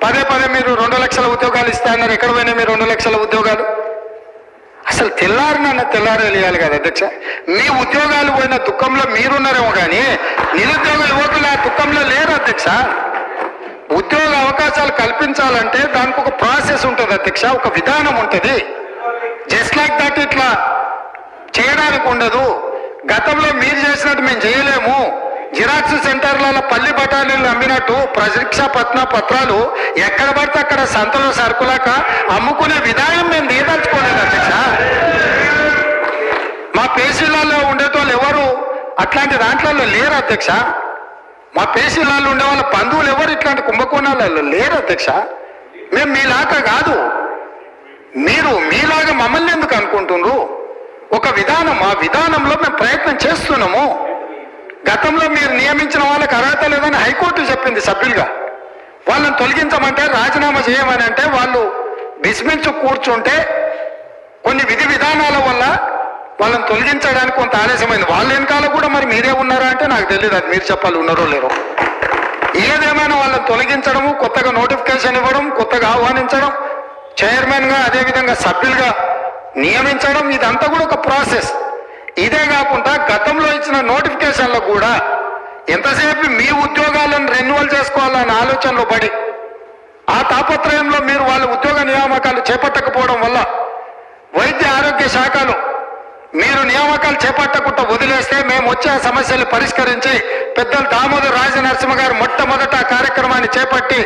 పదే పదే మీరు 2 లక్షల ఉద్యోగాలు ఇస్తారన్నారు. ఎక్కడ పోయినా మీరు 2 లక్షల ఉద్యోగాలు? అసలు తెల్లారేయాలి కదా అధ్యక్ష. మీ ఉద్యోగాలు పోయిన దుఃఖంలో మీరున్నారేమో కానీ నిరుద్యోగ యువకులు ఆ దుఃఖంలో లేరు అధ్యక్ష. ఉద్యోగ అవకాశాలు కల్పించాలంటే దానికి ఒక ప్రాసెస్ ఉంటుంది అధ్యక్ష, ఒక విధానం ఉంటుంది. జస్ట్ లైక్ దట్ ఇట్లా చేయడానికి ఉండదు. గతంలో మీరు చేసినట్టు మేము చేయలేము. జిరాక్స్ సెంటర్లలో పల్లి బఠానీలు అమ్మినట్టు పరీక్షా పత్రాలు ఎక్కడ పడితే అక్కడ సంతలో సరుకులాక అమ్ముకునే విధానం మేము తీయదలుచుకోలేదు అధ్యక్ష. మా పేషీలలో ఉండేటోళ్ళు ఎవరు అట్లాంటి దాంట్లో లేరు అధ్యక్ష. మా పేషీలలో ఉండే వాళ్ళ బంధువులు ఎవరు ఇట్లాంటి కుంభకోణాలలో లేరు అధ్యక్ష. మేము మీలాగా కాదు, మీరు మీలాగా మమ్మల్ని ఎందుకు అనుకుంటున్నారు? ఒక విధానం, ఆ విధానంలో మేము ప్రయత్నం చేస్తున్నాము. గతంలో మీరు నియమించిన వాళ్ళకి అర్హత లేదని హైకోర్టు చెప్పింది సభ్యులుగా. వాళ్ళని తొలగించమంటే రాజీనామా చేయమని అంటే వాళ్ళు విస్మించు కూర్చుంటే కొన్ని విధి విధానాల వల్ల వాళ్ళని తొలగించడానికి కొంత ఆలస్యమైంది. వాళ్ళ వెనకాల కూడా మరి మీరే ఉన్నారా అంటే నాకు తెలియదు, అది మీరు చెప్పాలి ఉన్నారో లేరో. ఏదేమైనా వాళ్ళని తొలగించడము, కొత్తగా నోటిఫికేషన్ ఇవ్వడం, కొత్తగా ఆహ్వానించడం, చైర్మన్గా అదేవిధంగా సభ్యులుగా నియమించడం, ఇదంతా కూడా ఒక ప్రాసెస్. ఇదే కాకుండా గతంలో ఇచ్చిన నోటిఫికేషన్లో కూడా ఎంతసేపు మీ ఉద్యోగాలను రెన్యువల్ చేసుకోవాలన్న ఆలోచనలో పడి ఆ తాపత్రయంలో మీరు వాళ్ళ ఉద్యోగ నియామకాలు చేపట్టకపోవడం వల్ల వైద్య ఆరోగ్య శాఖలో మీరు నియామకాలు చేపట్టకుండా వదిలేస్తే మేము వచ్చే సమస్యలు పరిష్కరించి పెద్దలు దామోదర్ రాజనరసింహ గారు మొట్టమొదట కార్యక్రమాన్ని చేపట్టి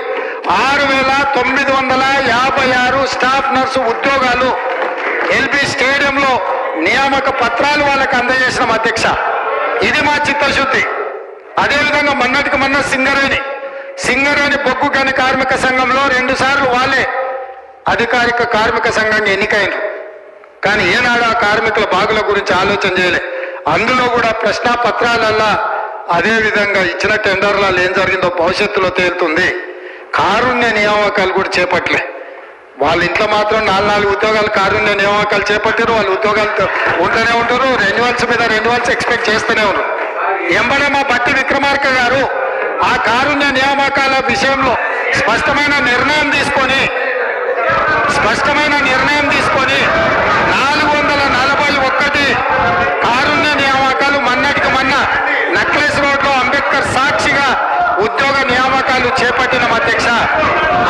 6,956 స్టాఫ్ నర్సు ఉద్యోగాలు ఎల్బీ స్టేడియంలో నియామక పత్రాలు వాళ్ళకి అందజేసిన అధ్యక్ష. ఇది మా చిత్తశుద్ధి. అదేవిధంగా మొన్నటికి మొన్న సింగరేణి బొగ్గు గని కార్మిక సంఘంలో 2 సార్లు వాళ్ళే అధికారిక కార్మిక సంఘంగా ఎన్నికైన, కానీ ఏనాడు ఆ కార్మికుల బాగుల గురించి ఆలోచన చేయలే. అందులో కూడా ప్రశ్నా పత్రాలల్లా అదేవిధంగా ఇచ్చిన టెండర్లలో ఏం జరిగిందో భవిష్యత్తులో తేలుతుంది. కారుణ్య నియామకాలు కూడా చేపట్టలే. వాళ్ళ ఇంట్లో మాత్రం 4 ఉద్యోగాలు కారుణ్య నియామకాలు చేపట్టారు. వాళ్ళు ఉద్యోగాలతో ఉంటూనే ఉంటారు, రెన్యువల్స్ మీద రెన్యువల్స్ ఎక్స్పెక్ట్ చేస్తూనే ఉన్నారు. ఎంబడే మా బట్టి విక్రమార్క గారు ఆ కారుణ్య నియామకాల విషయంలో స్పష్టమైన నిర్ణయం తీసుకొని 441 కారుణ్య నియామకాలు మొన్నటికి మొన్న నక్లెస్ రోడ్లో అంబేద్కర్ సాక్షిగా ఉద్యోగ నియామకాలు చేపట్టిన అధ్యక్ష.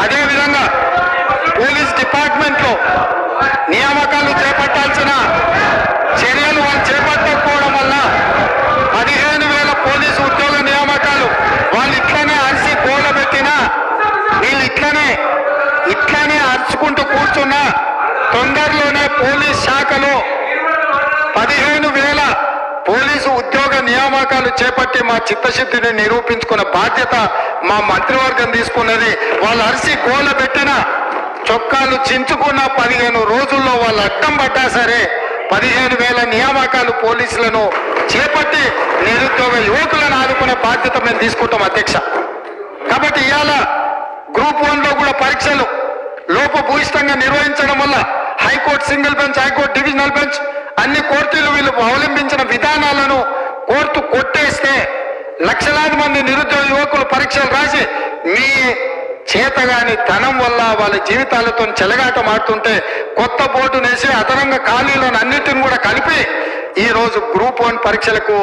అదేవిధంగా పోలీస్ డిపార్ట్మెంట్లో నియామకాలు చేపట్టాల్సిన చర్యలు వాళ్ళు చేపట్టకపోవడం వల్ల 15,000 పోలీసు ఉద్యోగ నియామకాలు వాళ్ళు ఇట్లనే అరిసి కూడబెట్టినా వీళ్ళు ఇట్లనే అరుచుకుంటూ కూర్చున్నా తొందరలోనే పోలీస్ శాఖలో 15,000 పోలీసు ఉద్యోగ నియామకాలు చేపట్టి మా చిత్తశుద్ధిని నిరూపించుకున్న బాధ్యత మా మంత్రివర్గం తీసుకున్నది. వాళ్ళు అరిసి కూడబెట్టిన చొక్కాలు చించుకున్న 15 రోజుల్లో వాళ్ళు అడ్డం పడ్డా సరే 15,000 నియామకాలు పోలీసులను చేపట్టి నిరుద్యోగ యువకులను ఆదుకునే బాధ్యత మేము తీసుకుంటాం అధ్యక్ష. కాబట్టి ఇవాళ గ్రూప్ 1లో కూడా పరీక్షలు లోపభూయిష్టంగా నిర్వహించడం వల్ల high court single bench, high court divisional bench అన్ని కోర్టులు వీళ్ళు అవలంబించిన విధానాలను కోర్టు కొట్టేస్తే లక్షలాది మంది నిరుద్యోగ యువకులు పరీక్షలు రాసి మీ చేతగాని ధనం వల్ల వాళ్ళ జీవితాలతో చెలగాట మారుతుంటే కొత్త బోర్డు నేసి అదనంగా ఖాళీలను అన్నిటిని కూడా కలిపి ఈరోజు గ్రూప్ 1 పరీక్షలకు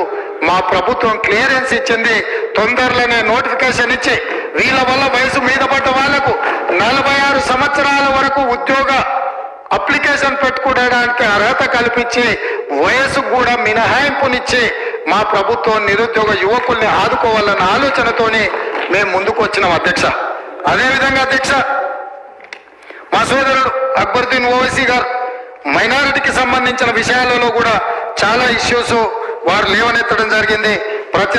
మా ప్రభుత్వం క్లియరెన్స్ ఇచ్చింది. తొందరలోనే నోటిఫికేషన్ ఇచ్చి వీళ్ళ వల్ల వయసు మీద పడ్డ వాళ్లకు 46 సంవత్సరాల వరకు ఉద్యోగ అప్లికేషన్ పెట్టుకోవడానికి అర్హత కల్పించి వయసు కూడా మినహాయింపునిచ్చి మా ప్రభుత్వం నిరుద్యోగ యువకుల్ని ఆదుకోవాలన్న ఆలోచనతోనే మేము ముందుకు వచ్చినాం అధ్యక్ష. అదేవిధంగా అధ్యక్ష, మా సోదరుడు అక్బరుద్దీన్ ఓవైసీ గారు మైనారిటీకి సంబంధించిన విషయాలలో కూడా చాలా ఇష్యూస్ వారు లేవనెత్తడం జరిగింది. ప్రతి